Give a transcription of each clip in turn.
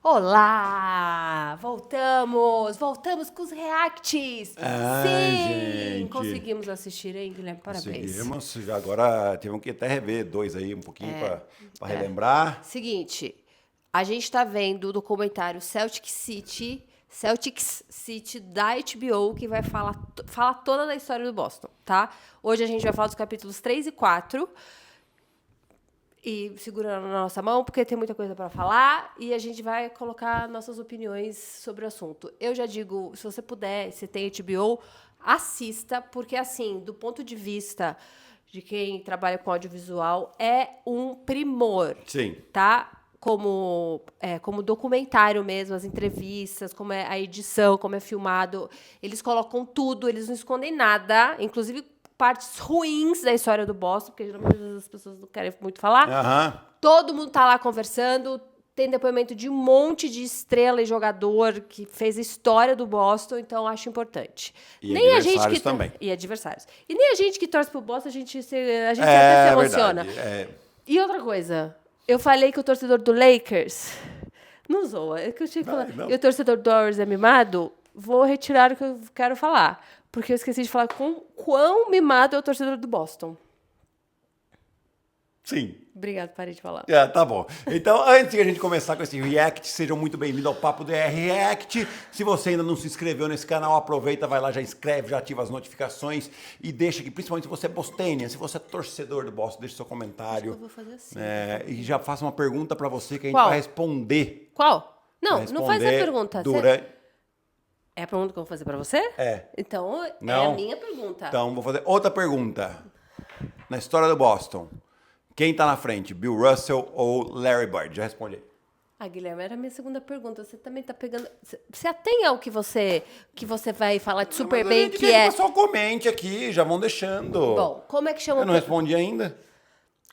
Olá! Voltamos com os reacts! Sim! Gente. Conseguimos assistir, hein, Guilherme? Parabéns. Conseguimos, agora tivemos que até rever dois aí, um pouquinho para relembrar. Seguinte, a gente tá vendo o documentário Celtics City da HBO, que vai falar toda da história do Boston, tá? Hoje a gente vai falar dos capítulos 3 e 4. E segurando na nossa mão, porque tem muita coisa para falar, e a gente vai colocar nossas opiniões sobre o assunto. Eu já digo, se você puder, se tem HBO, assista, porque, assim, do ponto de vista de quem trabalha com audiovisual, é um primor. Sim. Tá? Como documentário mesmo, as entrevistas, como é a edição, como é filmado. Eles colocam tudo, eles não escondem nada, inclusive partes ruins da história do Boston, porque geralmente as pessoas não querem muito falar. Aham. Todo mundo tá lá conversando, tem depoimento de um monte de estrela e jogador que fez a história do Boston, então acho importante. E nem adversários a gente que também. E adversários. E nem a gente que torce pro Boston, a gente até se emociona. Verdade. E outra coisa, eu falei que o torcedor do Lakers... Não zoa, é que eu tinha que falar. Não. E o torcedor do Warriors é mimado, vou retirar o que eu quero falar. Porque eu esqueci de falar quão mimado é o torcedor do Boston. Sim. Obrigado, parei de falar. Tá bom. Então, antes de a gente começar com esse React, sejam muito bem-vindos ao Papo DR React. Se você ainda não se inscreveu nesse canal, aproveita, vai lá, já inscreve, já ativa as notificações e deixa aqui, principalmente se você é bostênia, se você é torcedor do Boston, deixa seu comentário. Acho que eu vou fazer assim. E já faça uma pergunta para você que a gente Qual? vai responder. Qual? Não, Vai não faz a responder pergunta. Durante... É a pergunta que eu vou fazer pra você? É. Então, Não. é a minha pergunta. Então, vou fazer outra pergunta. Na história do Boston, quem tá na frente, Bill Russell ou Larry Bird? Já responde aí. Ah, Guilherme, era a minha segunda pergunta. Você também tá pegando... Você atém ao que você vai falar de super bem, Mas que é... o pessoal comente aqui, já vão deixando. Bom, como é que chama Eu não respondi ainda.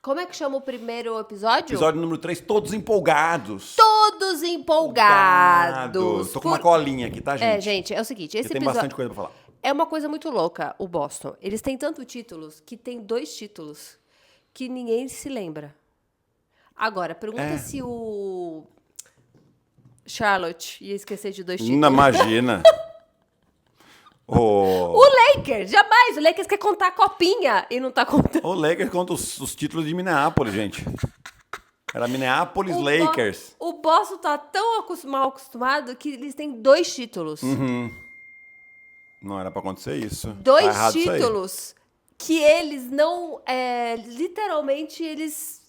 Como é que chama o primeiro episódio? Episódio número 3, todos empolgados. Todos empolgados. Tô com uma colinha aqui, tá, gente? Gente, é o seguinte, esse Porque tem episódio... bastante coisa pra falar. É uma coisa muito louca, o Boston. Eles têm tantos títulos que tem 2 títulos que ninguém se lembra. Agora, pergunta se o Charlotte ia esquecer de 2 títulos. Não, imagina. O Lakers, jamais. O Lakers quer contar a copinha e não tá contando. O Lakers conta os títulos de Minneapolis, gente. Era Minneapolis Lakers. O Boston tá tão mal acostumado que eles têm 2 títulos. Não era pra acontecer isso. 2 Tá errado isso aí. títulos que eles não... literalmente, eles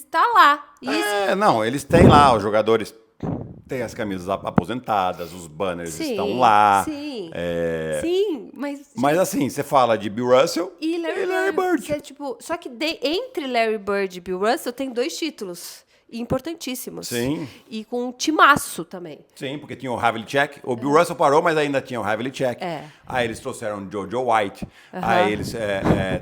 tá lá. E isso- Não, eles têm lá, os jogadores têm as camisas aposentadas, os banners estão lá. Sim, É, sim, mas... Mas assim, você fala de Bill Russell E Larry Bird. Que é, tipo, só que entre Larry Bird e Bill Russell tem 2 títulos importantíssimos. Sim. E com um timaço também. Sim, porque tinha o Havlicek. O Bill Russell parou, mas ainda tinha o Havlicek. Aí eles trouxeram o Jojo White. Aí eles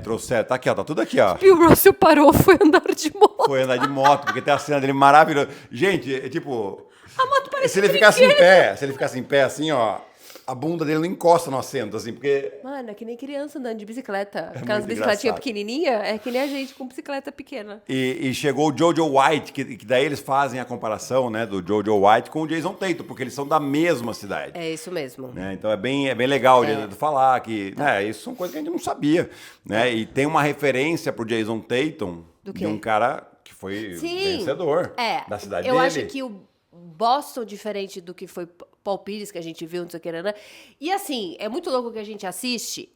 trouxeram... Tá aqui, ó. Tá tudo aqui, ó. Bill Russell parou, foi andar de moto. Foi andar de moto, porque tem a cena dele maravilhosa. Gente, é tipo... A moto parece Se ele ficasse em pé, assim, ó... A bunda dele não encosta no assento, assim, porque... Mano, é que nem criança andando de bicicleta. Aquelas muito bicicletinhas engraçado. pequenininhas, é que nem a gente com bicicleta pequena. E chegou o Jojo White, que daí eles fazem a comparação, né, do Jojo White com o Jason Tatum, porque eles são da mesma cidade. É isso mesmo. Né? Então é bem legal de falar que isso são coisas que a gente não sabia. Né? E tem uma referência pro Jason Tatum Do quê? de um cara que foi vencedor da cidade eu dele. acho que o Boston, diferente do que foi Paul Pierce, que a gente viu, não sei o que, né? E assim, é muito louco que a gente assiste.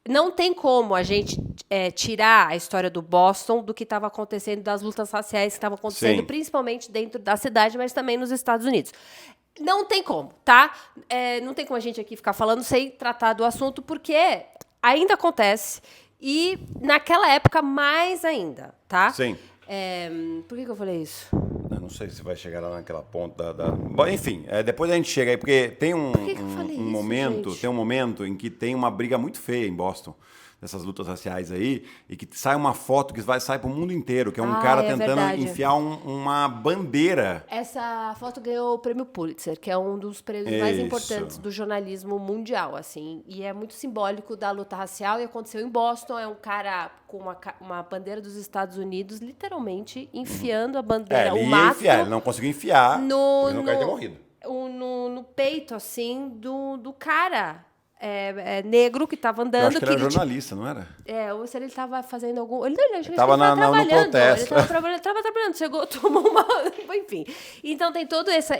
Não tem como a gente tirar a história do Boston do que estava acontecendo, das lutas raciais que estavam acontecendo, Sim. principalmente dentro da cidade, mas também nos Estados Unidos. Não tem como, tá? Não tem como a gente aqui ficar falando sem tratar do assunto, porque ainda acontece. E naquela época, mais ainda, tá? Sim. Por que eu falei isso? Eu não sei se vai chegar lá naquela ponta da... Bom, enfim, depois a gente chega aí, porque tem que eu falei isso, momento, gente? tem um momento em que tem uma briga muito feia em Boston. dessas lutas raciais aí, e que sai uma foto que sai pro mundo inteiro, que é um Ah, cara é tentando verdade. enfiar uma bandeira. Essa foto ganhou o prêmio Pulitzer, que é um dos prêmios mais Isso. importantes do jornalismo mundial, assim. E é muito simbólico da luta racial e aconteceu em Boston. É um cara com uma bandeira dos Estados Unidos, literalmente enfiando a bandeira, Ele o ia mato, enfiar, ele não conseguiu enfiar, no, no cara ter morrido. no peito, assim, do cara negro que tava andando. Eu acho que ele era ele, jornalista, não era? ou se ele estava fazendo algum... Ele acho que tava ele tava no trabalhando. protesto. Ele tava trabalhando, chegou, tomou uma... Enfim. Então tem toda essa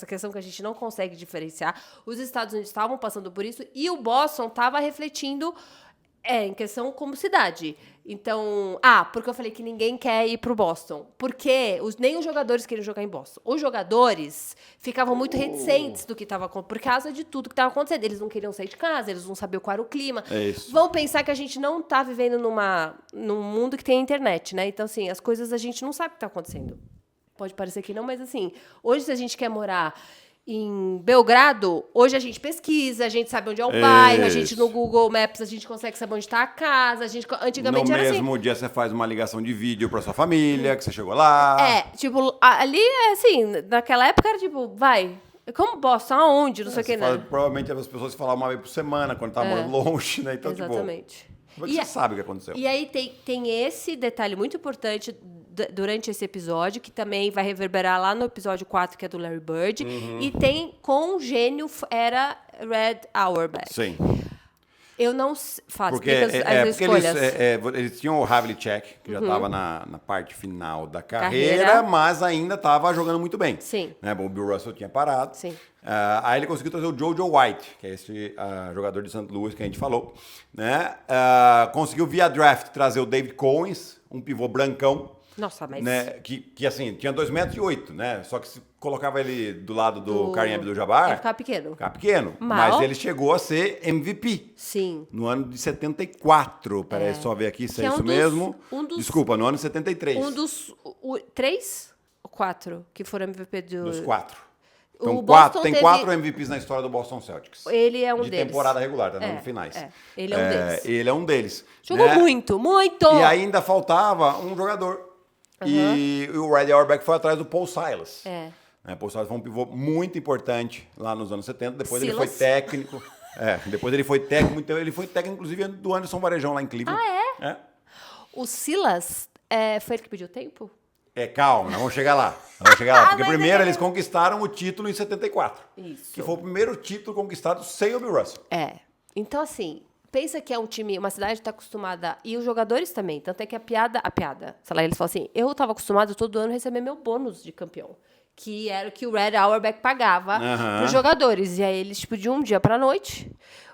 questão que a gente não consegue diferenciar. Os Estados Unidos estavam passando por isso e o Boston estava refletindo em questão como cidade. Então... porque eu falei que ninguém quer ir pro Boston. Porque nem os jogadores queriam jogar em Boston. Os jogadores ficavam muito reticentes do que estava acontecendo, por causa de tudo que estava acontecendo. Eles não queriam sair de casa, eles não sabiam qual era o clima. É isso. Vão pensar que a gente não tá vivendo num mundo que tem internet, né? Então, assim, as coisas a gente não sabe o que tá acontecendo. Pode parecer que não, mas assim, hoje se a gente quer morar em Belgrado, hoje a gente pesquisa, a gente sabe onde é o bairro, a gente no Google Maps a gente consegue saber onde está a casa, antigamente era assim. No mesmo dia você faz uma ligação de vídeo pra sua família, que você chegou lá. Ali, assim, naquela época era tipo, como Boston, aonde, não sei o que, né? Provavelmente as pessoas falavam uma vez por semana, quando tava morando longe, né? Então, Exatamente. Como é que você sabe o que aconteceu? E aí tem esse detalhe muito importante durante esse episódio, que também vai reverberar lá no episódio 4, que é do Larry Bird. E tem com o gênio era Red Auerbach. Sim. Eu não faço Porque, as escolhas. eles tinham o Havlicek, que já estava na parte final da carreira, mas ainda estava jogando muito bem. Sim. Né? O Bill Russell tinha parado. Sim. Aí ele conseguiu trazer o Jojo White, que é esse jogador de St. Louis que a gente falou. Né? Conseguiu via draft trazer o David Cowens, um pivô brancão. Nossa, mas... Né? Que assim, tinha 2,8 metros, né? Só que se colocava ele do lado do Kareem Abdul-Jabbar... Ele ficava pequeno. Ficava pequeno. Mas ele chegou a ser MVP. Sim. No ano de 74. Peraí, só ver aqui se é isso mesmo. Desculpa, no ano de 73. Um dos 3 ou 4 que foram MVP Dos 4. O Então, Boston tem 4 MVPs na história do Boston Celtics. Ele é um de deles. temporada regular, tá? Não finais. Ele é um deles. Ele é um deles. Jogou muito, muito! E ainda faltava um jogador. E o Red Auerbach foi atrás do Paul Silas. Paul Silas foi um pivô muito importante lá nos anos 70. Depois ele foi técnico. Depois ele foi técnico. Ele foi técnico, inclusive, do Anderson Varejão lá em Cleveland. O Silas, foi ele que pediu tempo? Calma, nós vamos chegar lá. Porque primeiro eles conquistaram o título em 74. Isso. Que foi o primeiro título conquistado sem o Bill Russell. Então, assim, pensa que é um time, uma cidade que está acostumada, e os jogadores também, tanto é que a piada, sei lá, eles falam assim, eu estava acostumado todo ano a receber meu bônus de campeão, que era o que o Red Auerbach pagava para os jogadores. E aí eles, tipo, de um dia para a noite,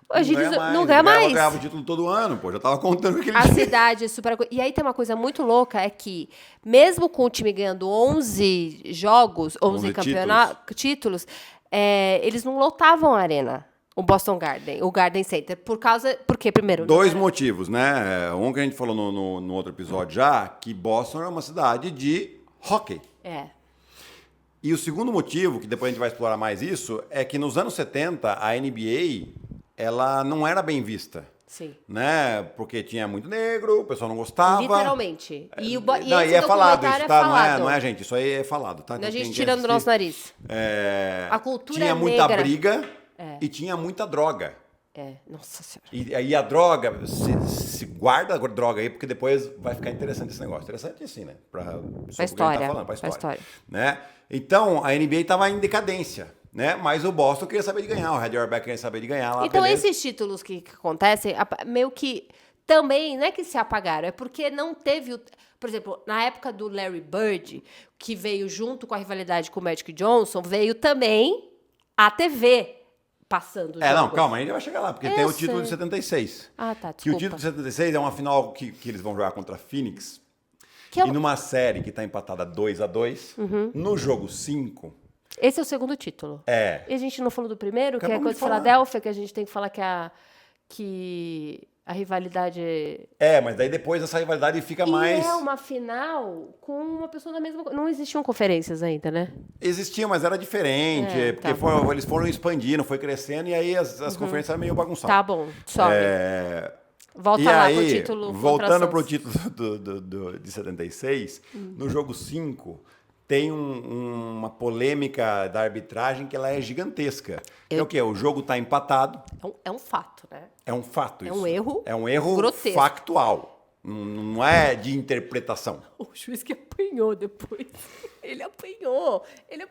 a gente não ganha mais. Ganhava o título todo ano, já tava contando aquele A cidade é super... E aí tem uma coisa muito louca, é que mesmo com o time ganhando 11 jogos, 11 títulos, eles não lotavam a arena. O Boston Garden, o Garden Center. Porque, primeiro... 2 motivos, né? Um que a gente falou no outro episódio já, que Boston é uma cidade de hockey. E o segundo motivo, que depois a gente vai explorar mais isso, é que nos anos 70, a NBA, ela não era bem vista. Sim. Né? Porque tinha muito negro, o pessoal não gostava. Literalmente. E é falado isso, tá? Não é, gente? Isso aí é falado, tá? Não é a gente tirando do nosso nariz. A cultura tinha negra. muita briga e tinha muita droga. Nossa Senhora. E aí a droga, se guarda a droga aí, porque depois vai ficar interessante esse negócio. Interessante assim, né? Pra história. Pra história. Né? Então, a NBA estava em decadência. Né? Mas o Boston queria saber de ganhar, o Red Auerbach queria saber de ganhar lá. Então, esses títulos que acontecem, meio que também, não é que se apagaram, é porque não teve... Por exemplo, na época do Larry Bird, que veio junto com a rivalidade com o Magic Johnson, veio também a TV passando. Não, calma, a gente vai chegar lá, porque tem o título de 76. Tá, desculpa. Que o título de 76 é uma final que eles vão jogar contra a Phoenix. E numa série que está empatada 2-2, no jogo 5... Esse é o segundo título. E a gente não falou do primeiro, que é contra Filadélfia, que a gente tem que falar que a rivalidade... mas daí depois essa rivalidade fica mais... é uma final com uma pessoa da mesma... Não existiam conferências ainda, né? Existiam, mas era diferente, porque eles foram expandindo, foi crescendo, e aí as conferências eram meio bagunçadas. Tá bom, sorry. Volta E lá aí, pro título contra voltando Suns. pro título de 76, no jogo 5, tem uma polêmica da arbitragem que ela é gigantesca. Que é o quê? O jogo tá empatado. É um fato, né? É um fato É isso. um erro É um erro grotesco. factual. Não é de interpretação. O juiz que apanhou depois. Ele apanhou. Né?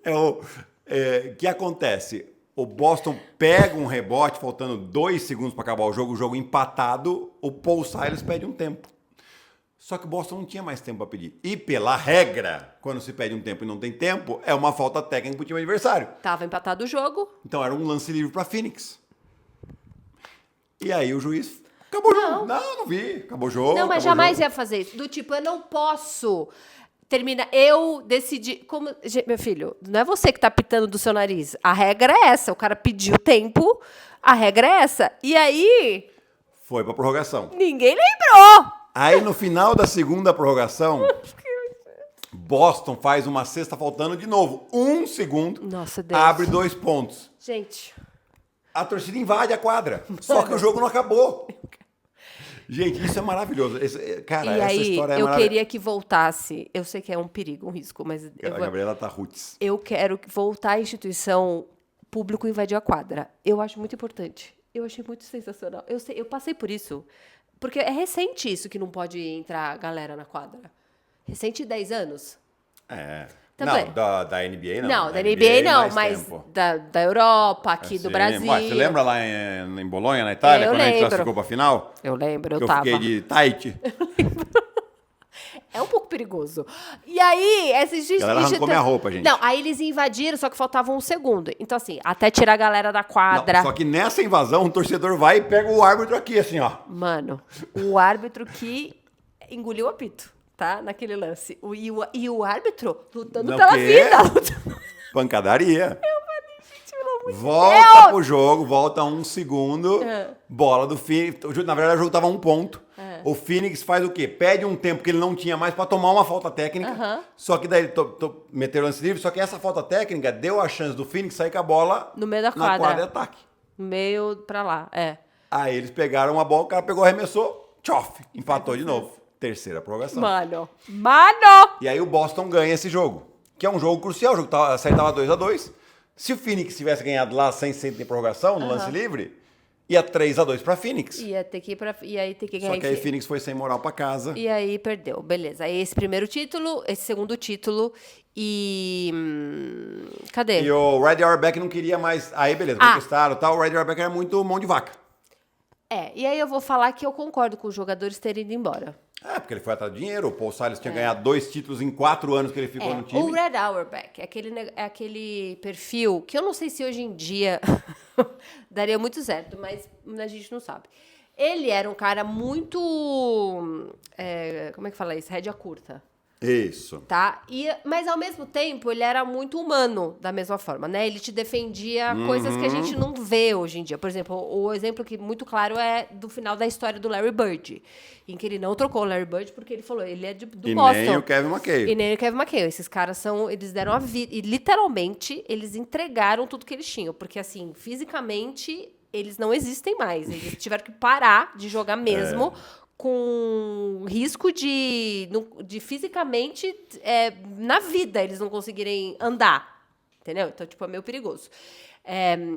O que acontece? O Boston pega um rebote, faltando 2 segundos para acabar o jogo empatado, o Paul Silas pede um tempo. Só que o Boston não tinha mais tempo para pedir. E pela regra, quando se pede um tempo e não tem tempo, é uma falta técnica para o time adversário. Tava empatado o jogo. Então era um lance livre para Phoenix. E aí o juiz... Acabou o jogo. Não vi. Acabou o jogo. Não, mas jamais ia fazer isso. Do tipo, eu não posso... Eu decidi... Meu filho, não é você que tá pitando do seu nariz. A regra é essa. O cara pediu tempo, a regra é essa. E aí... Foi pra prorrogação. Ninguém lembrou. Aí no final da segunda prorrogação, Boston faz uma cesta faltando de novo. 1 segundo. Nossa, Deus. Abre 2 pontos. Gente... A torcida invade a quadra. Só que o jogo não acabou. Gente, isso é maravilhoso. Cara, e essa aí, história é eu maravilhosa. queria que voltasse. Eu sei que é um perigo, um risco, mas... A Gabriela tá roots. Eu quero voltar à instituição público invadir a quadra. Eu acho muito importante. Eu achei muito sensacional. Eu passei por isso. Porque é recente isso que não pode entrar galera na quadra. Recente 10 anos. É. Também. Não, da NBA não. Não, da NBA não, mais mas tempo. da Europa, aqui do Sim. Brasil. Ué, você lembra lá em Bolonha, na Itália, Eu quando a gente lembro. classificou pra final? Eu lembro, Que eu eu tava. fiquei de tight. É um pouco perigoso. E aí, esses A galera arrancou minha roupa, gente. Não, aí eles invadiram, só que faltava 1 segundo. Então, assim, até tirar a galera da quadra. Não, só que nessa invasão, o torcedor vai e pega o árbitro aqui, assim, ó. Mano, o árbitro que engoliu o apito, tá? Naquele lance. E o árbitro lutando Não, pela quê? vida. Pancadaria. Pelo amor de Volta Deus! pro jogo, volta 1 segundo. Bola do Phoenix. Na verdade, o jogo tava 1 ponto. O Phoenix faz o quê? Pede um tempo que ele não tinha mais pra tomar uma falta técnica. Só que daí meteram lance livre. Só que essa falta técnica deu a chance do Phoenix sair com a bola No meio da na quadra. quadra de ataque. Meio pra lá, é. Aí eles pegaram a bola, o cara pegou, arremessou, tchof, empatou de novo. Terceira prorrogação. Mano! E aí o Boston ganha esse jogo, que é um jogo crucial. O jogo a série tava 2-2. Se o Phoenix tivesse ganhado lá sem ter prorrogação, no lance livre, ia 3-2 pra Phoenix. Ia ter que ir pra... E aí ter que ganhar. Só que aí Phoenix foi sem moral pra casa. E aí perdeu, beleza. Aí esse primeiro título, esse segundo título e... cadê? E o Red Auerbach não queria mais. Aí, beleza, conquistaram e tal. O Red Auerbach era muito mão de vaca. E aí eu vou falar que eu concordo com os jogadores terem ido embora. Porque ele foi atrás do dinheiro. O Paul Silas tinha ganhado 2 títulos em 4 anos que ele ficou no time. O Red Auerbach é aquele perfil que eu não sei se hoje em dia daria muito certo, mas a gente não sabe. Ele era um cara muito... como é que fala isso? Rédea curta. Isso. Tá? Mas, ao mesmo tempo, ele era muito humano, da mesma forma, né? Ele te defendia coisas que a gente não vê hoje em dia. Por exemplo, o exemplo que muito claro é do final da história do Larry Bird, em que ele não trocou o Larry Bird porque ele falou, ele é do Boston. E nem o Kevin McHale. E nem o Kevin McHale. Esses caras eles deram a vida. E, literalmente, eles entregaram tudo que eles tinham. Porque, assim, fisicamente, eles não existem mais. Eles tiveram que parar de jogar mesmo... com risco de fisicamente, na vida, eles não conseguirem andar. Entendeu? Então, tipo, é meio perigoso.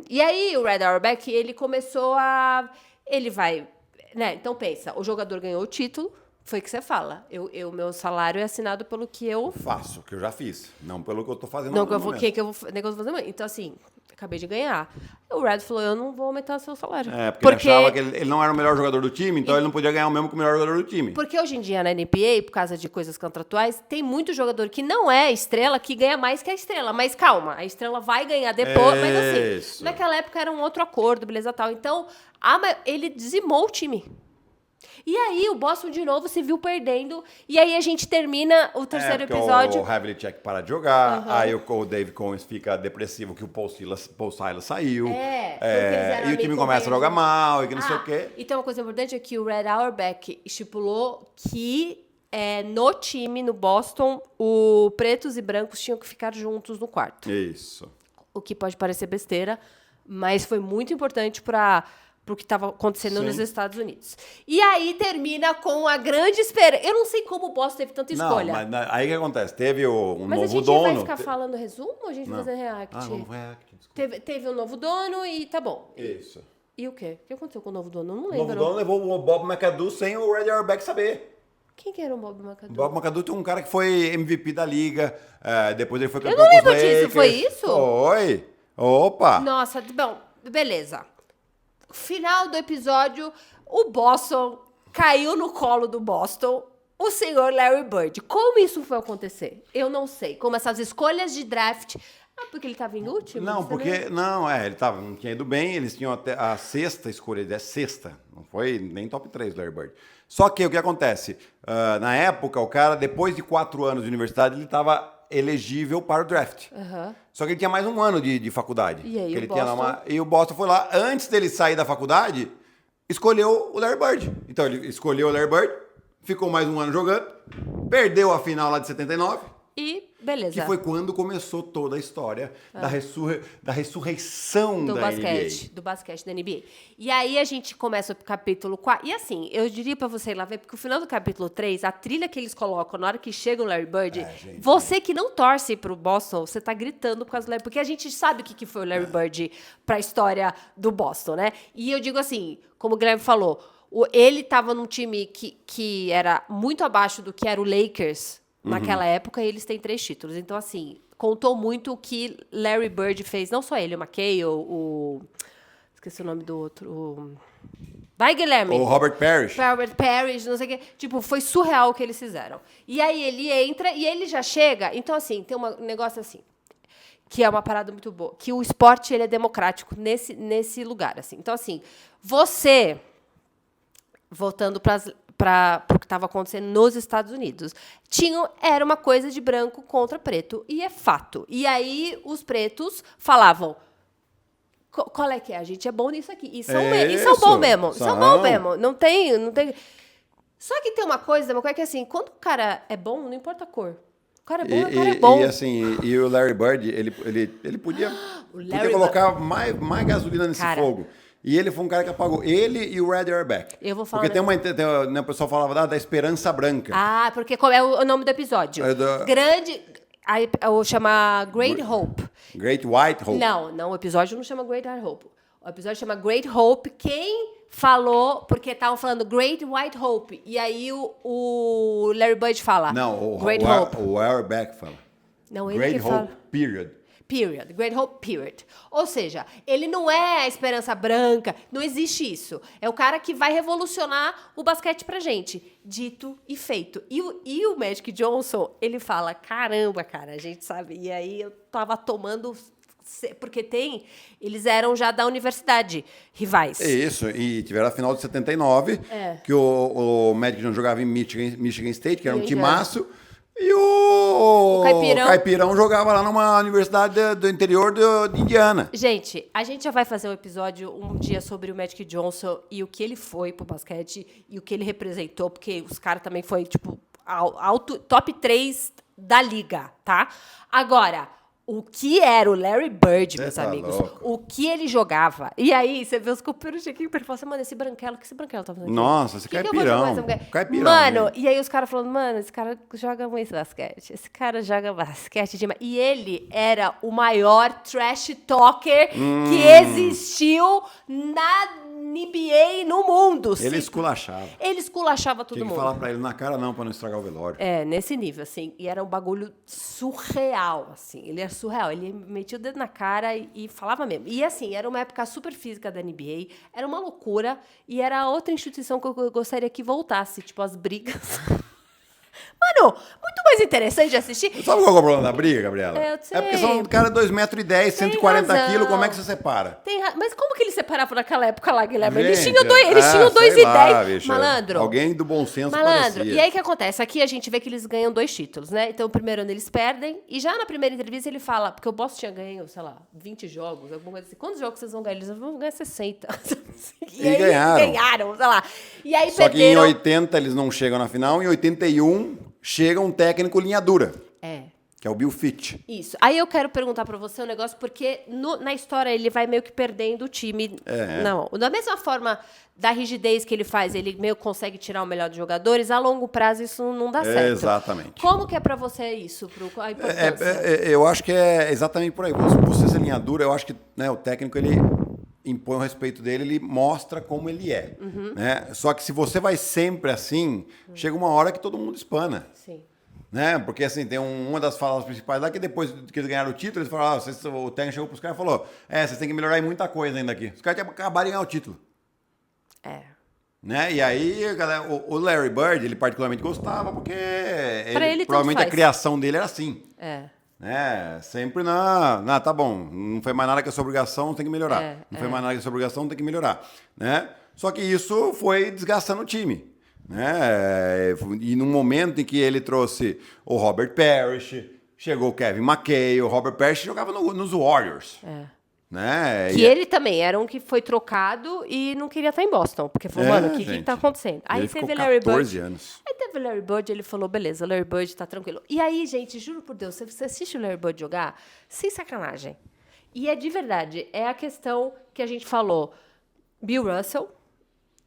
E aí, o Red Auerbach, ele começou a... Ele vai... Né? Então, pensa, o jogador ganhou o título, foi o que você fala. Meu salário é assinado pelo que eu... Faço, que eu já fiz. Não pelo que eu tô fazendo Não, no momento. nem que eu vou fazer amanhã. Então, assim, acabei de ganhar. O Red falou, eu não vou aumentar seu salário. Porque ele achava que ele não era o melhor jogador do time, então ele não podia ganhar o mesmo que o melhor jogador do time. Porque hoje em dia, na NBA, por causa de coisas contratuais, tem muito jogador que não é estrela, que ganha mais que a estrela. Mas calma, a estrela vai ganhar depois. Mas assim, naquela época era um outro acordo, beleza, tal. Então, ele dizimou o time. E aí, o Boston, de novo, se viu perdendo. E aí, a gente termina o terceiro episódio. O Havlicek para de jogar. Aí o Dave Combs fica depressivo que o Paul Silas saiu. E o time começa a jogar mal e que não sei o quê. Então, uma coisa importante é que o Red Auerbach estipulou que no time, no Boston, pretos e brancos tinham que ficar juntos no quarto. Isso. O que pode parecer besteira, mas foi muito importante para pro que estava acontecendo Sim. nos Estados Unidos. E aí termina com a grande esperança. Eu não sei como o Boston teve tanta escolha. Não, mas aí o que acontece? Teve um Mas novo a gente dono. vai ficar falando resumo ou a gente vai Não. fazer react? Vamos react. Desculpa. Teve um novo dono e tá bom. Isso. E o quê? O que aconteceu com o novo dono? Eu não O lembro. novo dono levou o Bob McAdoo sem o Red Auerbach saber. Quem que era o Bob McAdoo? O Bob McAdoo tem um cara que foi MVP da liga, depois ele foi campeão não com os lembro disso, Lakers. foi isso? Foi. Opa! Nossa, bom, beleza. Final do episódio, o Boston caiu no colo do Boston, o senhor Larry Bird. Como isso foi acontecer? Eu não sei. Como essas escolhas de draft... porque ele estava em último? Não, Você porque... lembra? Não, ele não tinha ido bem, eles tinham até a sexta escolha, é sexta, não foi nem top 3 do Larry Bird. Só que o que acontece? Na época, o cara, depois de 4 anos de universidade, ele estava elegível para o draft. Aham. Só que ele tinha mais um ano de faculdade. E aí que o ele tinha lá Boston? e o Boston foi lá, antes dele sair da faculdade, escolheu o Larry Bird. Então ele escolheu o Larry Bird, ficou mais um ano jogando, perdeu a final lá de 79, E beleza. que foi quando começou toda a história da ressurreição do da basquete, NBA. do basquete da NBA. E aí a gente começa o capítulo 4. E assim, eu diria pra você ir lá ver, porque o final do capítulo 3, a trilha que eles colocam na hora que chega o Larry Bird, gente. você que não torce pro Boston, você tá gritando por causa do Larry, porque a gente sabe o que foi o Larry Bird pra história do Boston, né? E eu digo assim, como o Guilherme falou, ele tava num time que era muito abaixo do que era o Lakers naquela época, e eles têm 3 títulos. Então, assim, contou muito o que Larry Bird fez. Não só ele, o McKay, esqueci o nome do outro. Vai, Guilherme! O Robert Parrish. Robert Parrish, não sei o quê. Tipo, foi surreal o que eles fizeram. E aí ele entra e ele já chega. Então, assim, tem um negócio assim, que é uma parada muito boa. Que o esporte, ele é democrático nesse lugar, assim. Então, assim, você... Voltando para o que estava acontecendo nos Estados Unidos. Era uma coisa de branco contra preto, e é fato. E aí os pretos falavam, qual é que é? A gente é bom nisso aqui. E são bom mesmo. São bom mesmo. Não tem... Só que tem uma coisa, que é assim, quando o cara é bom, não importa a cor. O cara é bom, o cara é bom. E assim, e o Larry Bird, ele podia colocar mais gasolina nesse fogo. E ele foi um cara que apagou. Ele e o Red Auerbach. Eu vou falar. Porque o pessoal falava da esperança branca. Ah, porque qual é o nome do episódio? Grande... Aí chama Great Hope. Great White Hope. Não, o episódio não chama Great Hope. O episódio chama Great Hope. Quem falou, porque estavam falando Great White Hope. E aí o Larry Bird fala. Não, Great Hope. O Auerbach fala. Não, ele Great que fala. Hope, period. Period. Great Hope, period. Ou seja, ele não é a esperança branca, não existe isso. É o cara que vai revolucionar o basquete pra gente. Dito e feito. E o Magic Johnson, ele fala, caramba, cara, a gente sabe. E aí eu tava tomando... Porque eles eram já da universidade, rivais. Isso, e tiveram a final de 79, que o Magic Johnson jogava em Michigan State, que era um timaço. E o Caipirão jogava lá numa universidade do interior de Indiana. Gente, a gente já vai fazer um episódio um dia sobre o Magic Johnson e o que ele foi pro basquete e o que ele representou, porque os caras também foi, tipo, top 3 da liga, tá? Agora... O que era o Larry Bird, meus amigos? Louco. O que ele jogava? E aí, você vê os companheiros de equipe e fala assim, mano, esse branquelo, o que esse branquelo tá fazendo aqui? Nossa, esse caipirão. Caipirão. Mano, e aí os caras falando, mano, esse cara joga muito basquete. Esse cara joga basquete demais. E ele era o maior trash talker que existiu na NBA no mundo. Ele esculachava. Ele esculachava todo Tinha que mundo. falar pra ele na cara não, pra não estragar o velório. É, nesse nível, assim. E era um bagulho surreal, assim. Ele era surreal. Ele metia o dedo na cara e falava mesmo. E, assim, era uma época super física da NBA. Era uma loucura. E era outra instituição que eu gostaria que voltasse. Tipo, as brigas... Mano, muito mais interessante de assistir. Sabe qual é o problema da briga, Gabriela? Eu sei. É porque são um cara 2,10 m, 140 razão. quilos, como é que você separa? Mas como que eles separavam naquela época lá, Guilherme? Eles Gente, tinham 2 sei e lá, 10. bicho, Malandro. Alguém do bom senso Malandro. parecia. E aí o que acontece? Aqui a gente vê que eles ganham 2 títulos, né? Então, o primeiro ano eles perdem. E já na primeira entrevista ele fala... Porque o Boston tinha ganho, sei lá, 20 jogos, alguma coisa assim. Quantos jogos vocês vão ganhar? Eles vão ganhar 60. E aí ganharam, sei lá. E aí Só perderam... que em 80 eles não chegam na final, em 81 chega um técnico linha dura. É. Que é o Bill Fitch. Isso. Aí eu quero perguntar pra você um negócio, porque na história ele vai meio que perdendo o time. Não. Da mesma forma da rigidez que ele faz, ele meio que consegue tirar o melhor dos jogadores, a longo prazo isso não dá certo. Exatamente. Como que é pra você isso? A importância? Eu acho que é exatamente por aí. Você ser linha dura, eu acho que, né, o técnico, ele impõe o respeito dele, ele mostra como ele é. Né? Só que se você vai sempre assim, chega uma hora que todo mundo espana. Sim. Né? Porque assim, tem uma das falas principais lá que depois que eles ganharam o título, eles falaram, o técnico chegou pros caras e falou, vocês têm que melhorar em muita coisa ainda aqui. Os caras acabaram de ganhar o título. Né? E aí, galera, o Larry Bird, ele particularmente gostava, porque ele provavelmente a criação dele era assim. Né? Sempre tá bom, não foi mais nada que a sua obrigação, tem que melhorar. Não foi mais nada que a sua obrigação, tem que melhorar. Né? Só que isso foi desgastando o time. Né? E no momento em que ele trouxe o Robert Parrish, chegou o Kevin McHale, o Robert Parrish jogava nos Warriors. Né? Que ele também era um que foi trocado e não queria estar em Boston. Porque falou, mano, o que tá acontecendo? Aí teve Larry Bird. 14 anos. Aí teve Larry Bird, ele falou, beleza, o Larry Bird tá tranquilo. E aí, gente, juro por Deus, você assiste o Larry Bird jogar, sem sacanagem. E é de verdade, é a questão que a gente falou. Bill Russell,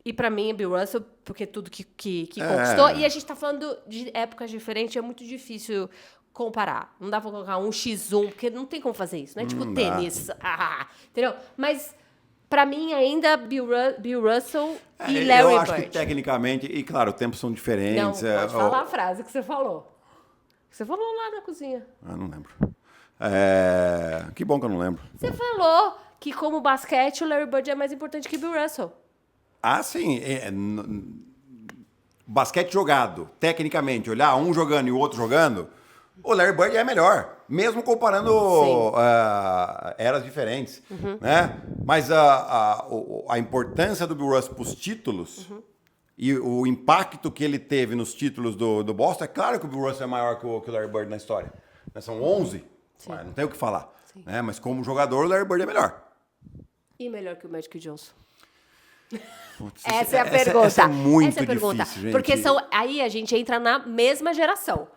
e pra mim é Bill Russell, porque tudo que conquistou. E a gente tá falando de épocas diferentes, é muito difícil comparar. Não dá pra colocar um X1, porque não tem como fazer isso. Não é tipo tênis. Entendeu? Mas, pra mim, ainda Bill Russell e Larry Bird. Eu acho que tecnicamente... E, claro, os tempos são diferentes. Não, pode falar a frase que você falou. Você falou lá na cozinha. Não lembro. Que bom que eu não lembro. Você falou que, como basquete, o Larry Bird é mais importante que Bill Russell. Sim. Basquete jogado, tecnicamente, olhar um jogando e o outro jogando, o Larry Bird é melhor, mesmo comparando eras diferentes. Né? Mas a importância do Bill Russell para os títulos e o impacto que ele teve nos títulos do Boston, é claro que o Bill Russell é maior que o Larry Bird na história. Né? São 11, não tem o que falar. Né? Mas como jogador, o Larry Bird é melhor. E melhor que o Magic Johnson. Putz, essa é a pergunta. Essa é muito essa é a pergunta. difícil, gente. Porque aí a gente entra na mesma geração.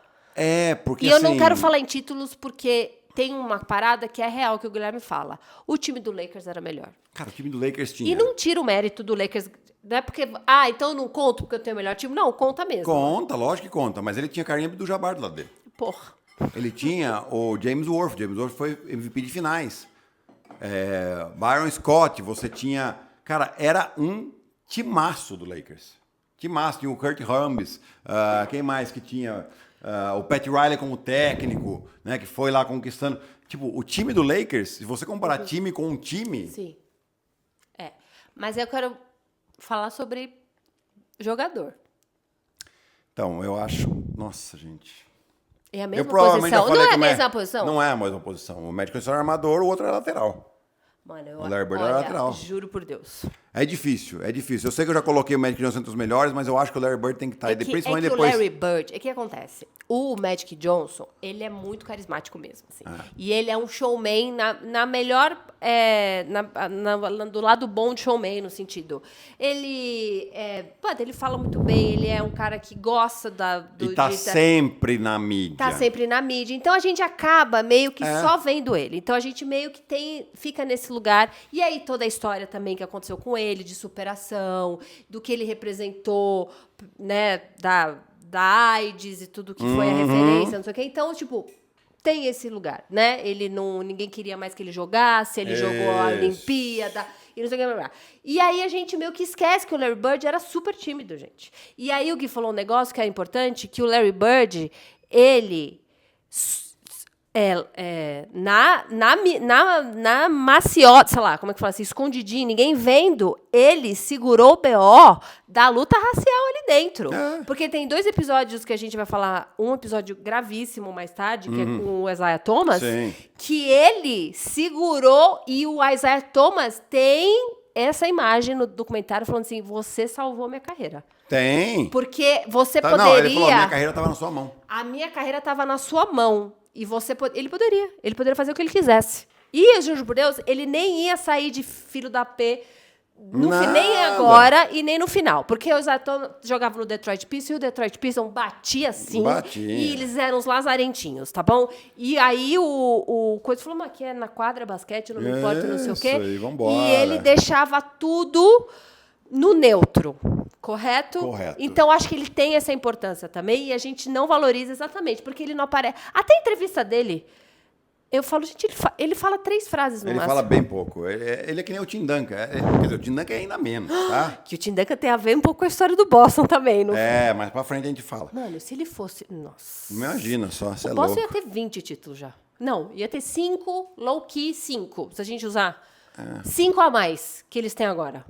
Porque E eu não quero falar em títulos porque tem uma parada que é real que o Guilherme fala. O time do Lakers era melhor. Cara, o time do Lakers tinha. E não tira o mérito do Lakers. Não é porque, então eu não conto porque eu tenho o melhor time. Não, conta mesmo. Conta, lógico que conta. Mas ele tinha Kareem Abdul-Jabbar do lado dele. Porra. Ele tinha o James Worth. James Worth foi MVP de finais. Byron Scott, você tinha... Cara, era um timaço do Lakers. Timaço. Tinha o Kurt Rambis. Quem mais que tinha? O Pat Riley como técnico, né? Que foi lá conquistando. Tipo, o time do Lakers, se você comparar time com um time... Sim. Mas eu quero falar sobre jogador. Então, eu acho... Nossa, gente... É a mesma posição? Não é a mesma posição? Não é a mesma posição. O Magic é armador, o outro é lateral. Mano, o Larry Bird é lateral. Juro por Deus. É difícil. Eu sei que eu já coloquei o Magic Johnson entre os melhores, mas eu acho que o Larry Bird tem que estar principalmente depois. O Larry Bird, que acontece? O Magic Johnson, ele é muito carismático mesmo, assim. E ele é um showman na melhor... do lado bom de showman, no sentido. Ele fala muito bem, ele é um cara que gosta e tá sempre na mídia. Tá sempre na mídia. Então, a gente acaba meio que só vendo ele. Então, a gente meio que fica nesse lugar. E aí, toda a história também que aconteceu com ele, de superação, do que ele representou, né, da AIDS e tudo que foi a referência, não sei o quê. Então, tipo, tem esse lugar, né? Ninguém queria mais que ele jogasse, ele jogou a Olimpíada e não sei o que. E aí a gente meio que esquece que o Larry Bird era super tímido, gente. E aí o Gui falou um negócio que é importante, que o Larry Bird, ele... na maciota, sei lá, como é que fala assim, escondidinho, ninguém vendo, ele segurou o BO da luta racial ali dentro. Porque tem 2 episódios que a gente vai falar, um episódio gravíssimo mais tarde, que é com o Isaiah Thomas, que ele segurou e o Isaiah Thomas tem essa imagem no documentário falando assim, você salvou minha carreira. Tem. Porque você poderia... Não, ele falou, minha carreira estava na sua mão. A minha carreira estava na sua mão. E ele poderia fazer o que ele quisesse. E, juro por Deus, ele nem ia sair de filho da P Nem agora e nem no final. Porque o Zaton jogava no Detroit Pistons e o Detroit Pistons batia assim. E eles eram os lazarentinhos, tá bom? E aí o Coisa falou, mas aqui é na quadra, basquete, não me importa, não sei o quê. Aí, vambora. E ele deixava tudo no neutro. Correto? Correto. Então, acho que ele tem essa importância também e a gente não valoriza exatamente, porque ele não aparece. Até a entrevista dele, eu falo, gente, ele fala 3 frases no Ele máximo. fala bem pouco. Ele é que nem o Tim Duncan. Quer dizer, o Tim Duncan é ainda menos, tá? Que o Tim Duncan tem a ver um pouco com a história do Boston também. Não? Mais pra frente a gente fala. Mano, se ele fosse... Nossa. Imagina só, você é O louco. Boston ia ter 20 títulos já. Não, ia ter 5, low-key 5. Se a gente usar 5 a mais que eles têm agora.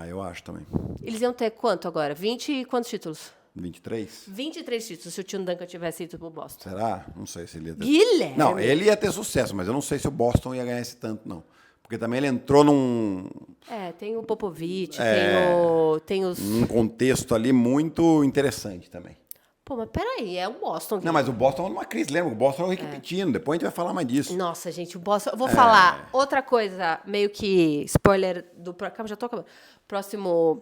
Eu acho também. Eles iam ter quanto agora? 20 e quantos títulos? 23? 23 títulos se o Tim Duncan tivesse ido pro Boston. Será? Não sei se ele ia ter... Guilherme! Não, ele ia ter sucesso, mas eu não sei se o Boston ia ganhar esse tanto, não. Porque também ele entrou num Tem o Popovich, tem os... num contexto ali muito interessante também. Pô, mas peraí, é o Boston. Não, mas o Boston é numa crise, lembra? O Boston é o Rick Pitino, depois a gente vai falar mais disso. Nossa, gente, o Boston... Eu vou falar outra coisa, meio que spoiler do... Calma, já tô acabando. Próximo...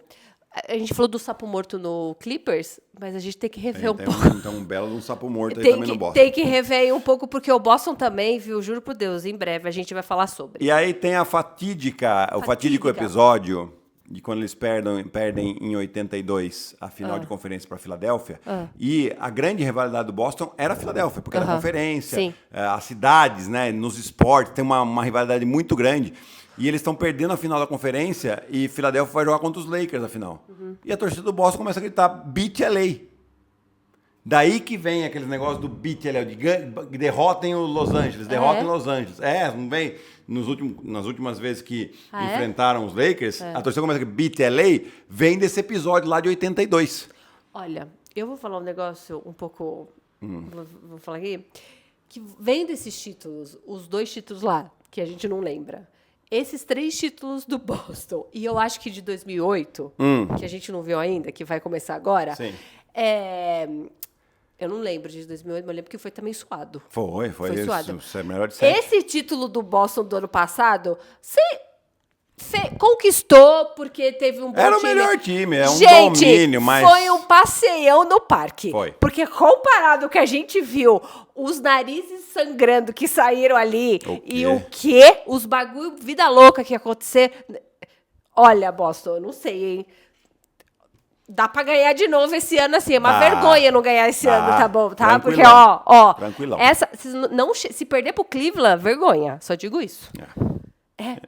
A gente falou do sapo morto no Clippers, mas a gente tem que rever um pouco. Tem um belo de um sapo morto aí também no Boston. Tem que rever um pouco, porque o Boston também, viu? Juro por Deus, em breve a gente vai falar sobre. E aí tem o fatídico episódio de quando eles perdem em 82 a final de conferência para a Filadélfia. E a grande rivalidade do Boston era a Filadélfia, porque era a conferência, as cidades, né, nos esportes, tem uma rivalidade muito grande. E eles estão perdendo a final da conferência e Filadélfia vai jogar contra os Lakers na final. E a torcida do Boston começa a gritar, beat LA. Daí que vem aqueles negócios do beat LA, de derrotem o Los Angeles, derrotem Los Angeles. Não vem? Nas últimas vezes que enfrentaram os Lakers, a torcida começa a beat LA, vem desse episódio lá de 82. Olha, eu vou falar um negócio um pouco... Vou falar aqui. Que vem desses títulos, os 2 títulos lá, que a gente não lembra. Esses 3 títulos do Boston, e eu acho que de 2008, que a gente não viu ainda, que vai começar agora, Sim. Eu não lembro de 2008, mas eu lembro que foi também suado. Foi Foi suado. Isso é melhor de 7. Esse título do Boston do ano passado, conquistou porque teve um bom Era time. o melhor time, é um Gente, domínio, mas... foi um passeião no parque. Foi. Porque comparado ao que a gente viu, os narizes sangrando que saíram ali e o quê? Os bagulho, vida louca que ia acontecer. Olha, Boston, eu não sei, hein? Dá pra ganhar de novo esse ano, assim. É uma vergonha não ganhar esse ano, tá bom? Tá? Porque, ó... Tranquilão. Se perder pro Cleveland, vergonha. Só digo isso.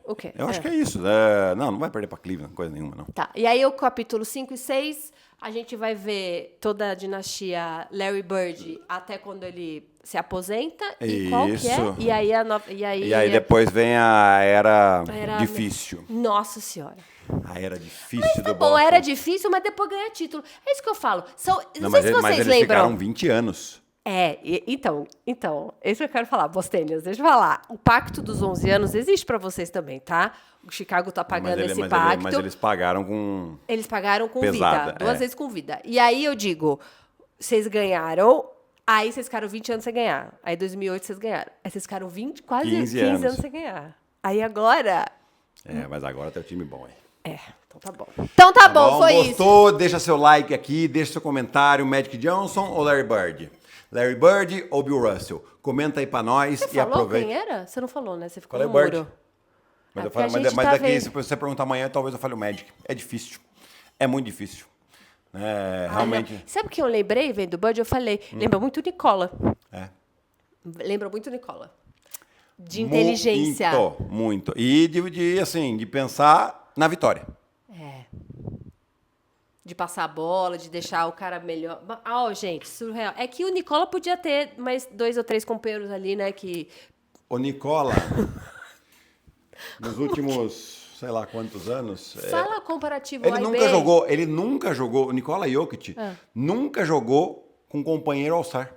O quê? Eu acho que é isso. Não vai perder pra Cleveland, coisa nenhuma, não. Tá, e aí o capítulo 5 e 6, a gente vai ver toda a dinastia Larry Bird até quando ele se aposenta. E qual que é? E aí, depois vem a era difícil. Nossa Senhora. A era difícil do Bom, Boston. era difícil, mas depois ganha título. É isso que eu falo. Não mas sei se vocês eles lembram. ficaram 20 anos. Então, isso que eu quero falar, Bostênios, deixa eu falar. O pacto dos 11 anos existe pra vocês também, tá? O Chicago tá pagando esse pacto. Mas eles pagaram com... Eles pagaram com pesada, vida, 2 vezes com vida. E aí eu digo, vocês ganharam, aí vocês ficaram 20 anos sem ganhar. Aí em 2008 vocês ganharam. Aí vocês ficaram quase 15 anos sem ganhar. Aí agora... mas agora tem um time bom, hein? Então tá bom. Então tá bom, foi isso. Gostou? Deixa seu like aqui, deixa seu comentário, Magic Johnson ou Larry Bird? Larry Bird ou Bill Russell? Comenta aí pra nós Você e falou aproveita. quem era? Você não falou, né? Você ficou Qual é no o Bird? muro. Mas daqui, se você perguntar amanhã, talvez eu fale o Magic. É difícil. É muito difícil. Realmente. Sabe o que eu lembrei, vendo do Bird? Eu falei, lembra muito Nicola. Lembra muito Nicola. De inteligência. Muito. E de pensar na vitória. De passar a bola, de deixar o cara melhor. Gente, surreal. É que o Nicola podia ter mais 2 ou 3 companheiros ali, né? Que... O Nicola, nos últimos, sei lá quantos anos... Fala comparativo ele nunca jogou, o Nicola Jokic nunca jogou com um companheiro All-Star.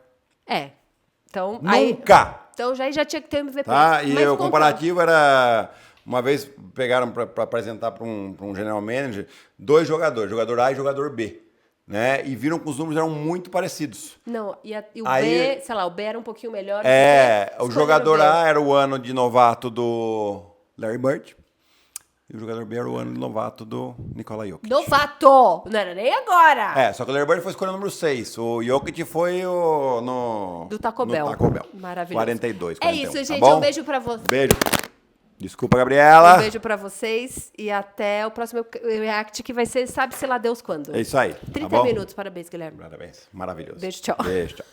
Então, nunca! Então já tinha que ter MVP. Tá? E o comparativo era... Uma vez pegaram para apresentar para um general manager 2 jogadores, jogador A e jogador B. Né? E viram que os números eram muito parecidos. Não, o B, sei lá, o B era um pouquinho melhor. O jogador A era o ano de novato do Larry Bird. E o jogador B era o ano de novato do Nikola Jokic. Novato! Não era nem agora! Só que o Larry Bird foi escolha número 6. O Jokic foi Do Taco Bell. No Taco Bell. Maravilhoso. 42, 41. É isso, gente. Tá bom? Um beijo pra vocês. Beijo. Desculpa, Gabriela. Um beijo pra vocês e até o próximo React, que vai ser, sabe-se lá Deus quando. É isso aí. 30 tá bom? minutos. Parabéns, Guilherme. Parabéns. Maravilhoso. Beijo, tchau. Beijo, tchau.